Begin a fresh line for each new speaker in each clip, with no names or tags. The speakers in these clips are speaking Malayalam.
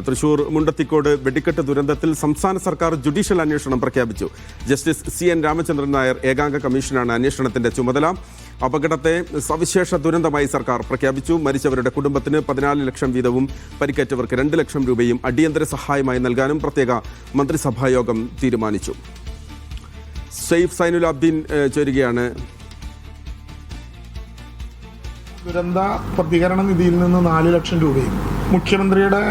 ചേരുകയാണ്. തൃശൂർ മുണ്ടത്തിക്കോട് വെടിക്കെട്ട് ദുരന്തത്തിൽ സംസ്ഥാന സർക്കാർ ജുഡീഷ്യൽ അന്വേഷണം പ്രഖ്യാപിച്ചു. ജസ്റ്റിസ് CN രാമചന്ദ്രൻ നായർ ഏകാംഗ കമ്മീഷനാണ് അന്വേഷണത്തിന്റെ ചുമതല. അപകടത്തെ സവിശേഷ ദുരന്തമായി സർക്കാർ പ്രഖ്യാപിച്ചു. മരിച്ചവരുടെ കുടുംബത്തിന് 14 ലക്ഷം വീതവും പരിക്കേറ്റവർക്ക് 2 ലക്ഷം രൂപയും അടിയന്തര സഹായമായി നൽകാനും പ്രത്യേക മന്ത്രിസഭായോഗം തീരുമാനിച്ചു. സെയ്ഫ് സൈനുൽ അബ്ദീൻ ചേരുകയാണ്.
ദുരന്ത പ്രതികരണ നിധിയിൽ നിന്ന് 4 ലക്ഷം രൂപയും മുഖ്യമന്ത്രിയുടെ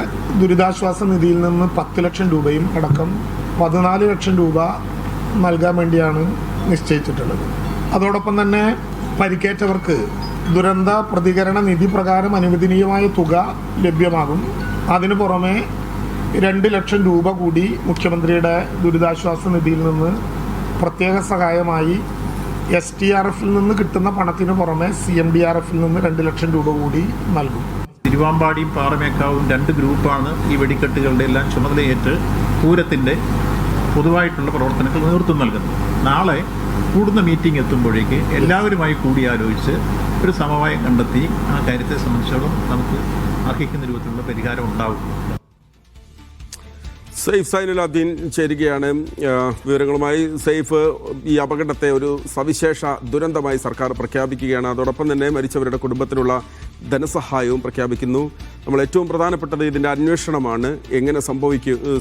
ദുരിതാശ്വാസ നിധിയിൽ നിന്ന് 10 ലക്ഷം രൂപയും അടക്കം 14 ലക്ഷം രൂപ നൽകാൻ വേണ്ടിയാണ് നിശ്ചയിച്ചിട്ടുള്ളത്. അതോടൊപ്പം തന്നെ പരിക്കേറ്റവർക്ക് ദുരന്ത പ്രതികരണ നിധി പ്രകാരം അനുവദനീയമായ തുക ലഭ്യമാകും. അതിനു പുറമെ 2 ലക്ഷം രൂപ കൂടി മുഖ്യമന്ത്രിയുടെ ദുരിതാശ്വാസ നിധിയിൽ നിന്ന് പ്രത്യേക സഹായമായി STRF-ൽ നിന്ന് കിട്ടുന്ന പണത്തിന് പുറമെ CMDRF-ൽ നിന്ന് 2 ലക്ഷം രൂപ കൂടി നൽകും.
തിരുവാമ്പാടിയും പാറമേക്കാവും 2 ഗ്രൂപ്പാണ് ഈ വെടിക്കെട്ടുകളുടെ എല്ലാം ചുമതലയേറ്റ് പൂരത്തിൻ്റെ പൊതുവായിട്ടുള്ള പ്രവർത്തനങ്ങൾ നേതൃത്വം നൽകുന്നത്. നാളെ കൂടുന്ന മീറ്റിംഗ് എത്തുമ്പോഴേക്ക് എല്ലാവരുമായി കൂടിയാലോചിച്ച് ഒരു സമവായം കണ്ടെത്തി ആ കാര്യത്തെ സംബന്ധിച്ചോളം നമുക്ക് അർഹിക്കുന്ന രൂപത്തിലുള്ള പരിഹാരം ഉണ്ടാവും.
സെയ്ഫ് സൈനുൽ അബ്ദീൻ ചേരുകയാണ് വിവരങ്ങളുമായി. സെയ്ഫ്, ഈ അപകടത്തെ ഒരു സവിശേഷ ദുരന്തമായി സർക്കാർ പ്രഖ്യാപിക്കുകയാണ്. അതോടൊപ്പം തന്നെ മരിച്ചവരുടെ കുടുംബത്തിനുള്ള ധനസഹായവും പ്രഖ്യാപിക്കുന്നു. നമ്മൾ ഏറ്റവും പ്രധാനപ്പെട്ടത് ഇതിൻ്റെ അന്വേഷണമാണ്. എങ്ങനെ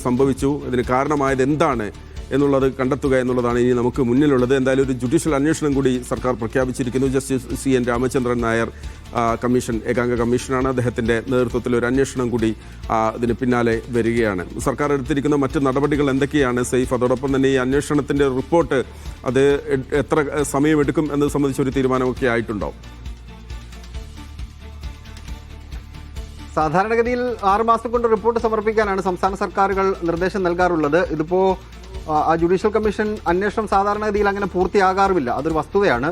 സംഭവിച്ചു, ഇതിന് കാരണമായത് എന്താണ് എന്നുള്ളത് കണ്ടെത്തുക എന്നുള്ളതാണ് ഇനി നമുക്ക് മുന്നിലുള്ളത്. എന്തായാലും ഒരു ജുഡീഷ്യൽ അന്വേഷണം കൂടി സർക്കാർ പ്രഖ്യാപിച്ചിരിക്കുന്നു. Justice CN Ramachandran Nair commission ഏകാംഗ കമ്മീഷനാണ്. അദ്ദേഹത്തിൻ്റെ നേതൃത്വത്തിൽ ഒരു അന്വേഷണം കൂടി ഇതിന് പിന്നാലെ വരികയാണ്. സർക്കാർ എടുത്തിരിക്കുന്ന മറ്റ് നടപടികൾ എന്തൊക്കെയാണ് സെയ്ഫ്? അതോടൊപ്പം തന്നെ ഈ അന്വേഷണത്തിൻ്റെ റിപ്പോർട്ട് അത് എത്ര സമയമെടുക്കും എന്നത് സംബന്ധിച്ചൊരു തീരുമാനമൊക്കെ ആയിട്ടുണ്ടോ?
സാധാരണഗതിയിൽ 6 മാസം കൊണ്ട് റിപ്പോർട്ട് സമർപ്പിക്കാനാണ് സംസ്ഥാന സർക്കാരുകൾ നിർദ്ദേശം നൽകാറുള്ളത്. ഇതിപ്പോൾ ആ ജുഡീഷ്യൽ കമ്മീഷൻ അന്വേഷണം സാധാരണഗതിയിൽ അങ്ങനെ പൂർത്തിയാകാറുമില്ല. അതൊരു വസ്തുതയാണ്.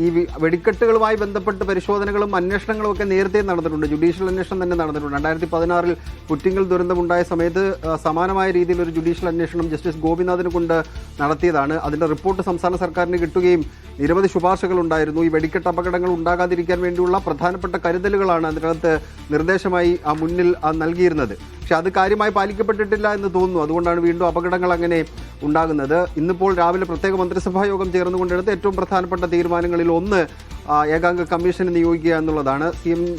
ഈ വെടിക്കെട്ടുകളുമായി ബന്ധപ്പെട്ട് പരിശോധനകളും അന്വേഷണങ്ങളും ഒക്കെ നേരത്തെ നടന്നിട്ടുണ്ട്. ജുഡീഷ്യൽ അന്വേഷണം തന്നെ നടന്നിട്ടുണ്ട്. 2016 പുറ്റിങ്ങൽ ദുരന്തമുണ്ടായ സമയത്ത് സമാനമായ രീതിയിൽ ഒരു ജുഡീഷ്യൽ അന്വേഷണം ജസ്റ്റിസ് ഗോപിനാഥിനെ കൊണ്ട് നടത്തിയതാണ്. അതിൻ്റെ റിപ്പോർട്ട് സംസ്ഥാന സർക്കാരിന് കിട്ടുകയും നിരവധി ശുപാർശകൾ ഉണ്ടായിരുന്നു. ഈ വെടിക്കെട്ട് അപകടങ്ങൾ ഉണ്ടാകാതിരിക്കാൻ വേണ്ടിയുള്ള പ്രധാനപ്പെട്ട കരുതലുകളാണ് അതിനകത്ത് നിർദ്ദേശമായി മുന്നിൽ നൽകിയിരുന്നത്. പക്ഷെ അത് കാര്യമായി പാലിക്കപ്പെട്ടിട്ടില്ല എന്ന് തോന്നുന്നു. അതുകൊണ്ടാണ് വീണ്ടും അപകടങ്ങൾ അങ്ങനെ ഉണ്ടാകുന്നത്. ഇന്നിപ്പോൾ രാവിലെ പ്രത്യേക മന്ത്രിസഭാ യോഗം ചേർന്നുകൊണ്ടെടുത്ത ഏറ്റവും പ്രധാനപ്പെട്ട തീരുമാനങ്ങളിൽ ഒന്ന് ഏകാംഗ കമ്മീഷനെ നിയോഗിക്കുക എന്നുള്ളതാണ്.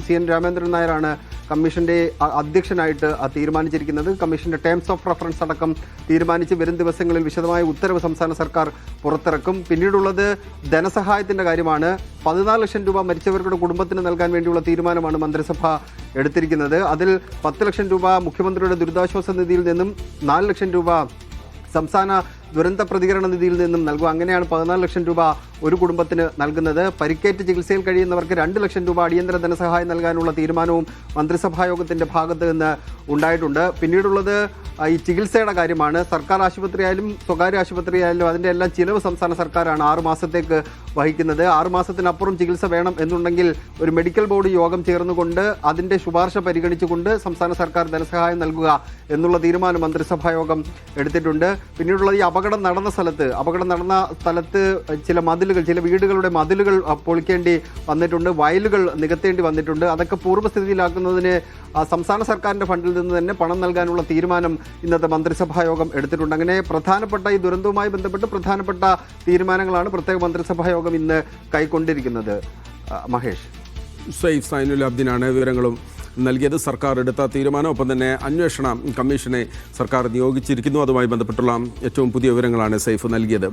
CN രാമചന്ദ്രൻ നായരാണ് കമ്മീഷന്റെ അധ്യക്ഷനായിട്ട് തീരുമാനിച്ചിരിക്കുന്നത്. കമ്മീഷന്റെ ടേംസ് ഓഫ് റെഫറൻസ് അടക്കം തീരുമാനിച്ച് വരും ദിവസങ്ങളിൽ വിശദമായ ഉത്തരവ് സംസ്ഥാന സർക്കാർ പുറത്തിറക്കും. പിന്നീടുള്ളത് ധനസഹായത്തിന്റെ കാര്യമാണ്. 14 ലക്ഷം രൂപ മരിച്ചവരുടെ കുടുംബത്തിന് നൽകാൻ വേണ്ടിയുള്ള തീരുമാനമാണ് മന്ത്രിസഭ എടുത്തിരിക്കുന്നത്. അതിൽ 10 ലക്ഷം രൂപ മുഖ്യമന്ത്രിയുടെ ദുരിതാശ്വാസ നിധിയിൽ നിന്നും 4 ലക്ഷം രൂപ സംസ്ഥാന ദുരന്ത പ്രതികരണ നിധിയിൽ നിന്നും നൽകും. അങ്ങനെയാണ് 14 ലക്ഷം രൂപ ഒരു കുടുംബത്തിന് നൽകുന്നത്. പരിക്കേറ്റ് ചികിത്സയിൽ കഴിയുന്നവർക്ക് 2 ലക്ഷം രൂപ അടിയന്തര ധനസഹായം നൽകാനുള്ള തീരുമാനവും മന്ത്രിസഭായോഗത്തിൻ്റെ ഭാഗത്ത് നിന്ന് ഉണ്ടായിട്ടുണ്ട്. പിന്നീടുള്ളത് ഈ ചികിത്സയുടെ കാര്യമാണ്. സർക്കാർ ആശുപത്രിയായാലും സ്വകാര്യ ആശുപത്രിയായാലും അതിൻ്റെ എല്ലാം ചിലവ് സംസ്ഥാന സർക്കാരാണ് 6 മാസത്തേക്ക് വഹിക്കുന്നത്. 6 മാസത്തിനപ്പുറം ചികിത്സ വേണം എന്നുണ്ടെങ്കിൽ ഒരു മെഡിക്കൽ ബോർഡ് യോഗം ചേർന്നുകൊണ്ട് അതിൻ്റെ ശുപാർശ പരിഗണിച്ചുകൊണ്ട് സംസ്ഥാന സർക്കാർ ധനസഹായം നൽകുക എന്നുള്ള തീരുമാനം മന്ത്രിസഭായോഗം എടുത്തിട്ടുണ്ട്. പിന്നീടുള്ളത് ഈ അപകടം നടന്ന സ്ഥലത്ത് ചില വീടുകളുടെ മതിലുകൾ പൊളിക്കേണ്ടി വന്നിട്ടുണ്ട്, വയലുകൾ നികത്തേണ്ടി വന്നിട്ടുണ്ട്. അതൊക്കെ പൂർവ്വസ്ഥിതിയിലാക്കുന്നതിന് സംസ്ഥാന സർക്കാരിൻ്റെ ഫണ്ടിൽ നിന്ന് തന്നെ പണം നൽകാനുള്ള തീരുമാനം ഇന്നത്തെ മന്ത്രിസഭായോഗം എടുത്തിട്ടുണ്ട്. അങ്ങനെ പ്രധാനപ്പെട്ട ഈ ദുരന്തവുമായി ബന്ധപ്പെട്ട് പ്രധാനപ്പെട്ട തീരുമാനങ്ങളാണ് പ്രത്യേക മന്ത്രിസഭായോഗം ഇന്ന് കൈക്കൊണ്ടിരിക്കുന്നത്. മഹേഷ്.
സെയ്ഫ് സൈനുൽ അബ്ദീനാണ് വിവരങ്ങളും നൽകിയത്. സർക്കാർ എടുത്ത തീരുമാനം, ഒപ്പം തന്നെ അന്വേഷണ കമ്മീഷനെ സർക്കാർ നിയോഗിച്ചിരിക്കുന്നു. അതുമായി ബന്ധപ്പെട്ടുള്ള ഏറ്റവും പുതിയ വിവരങ്ങളാണ് സെയ്ഫ് നൽകിയത്.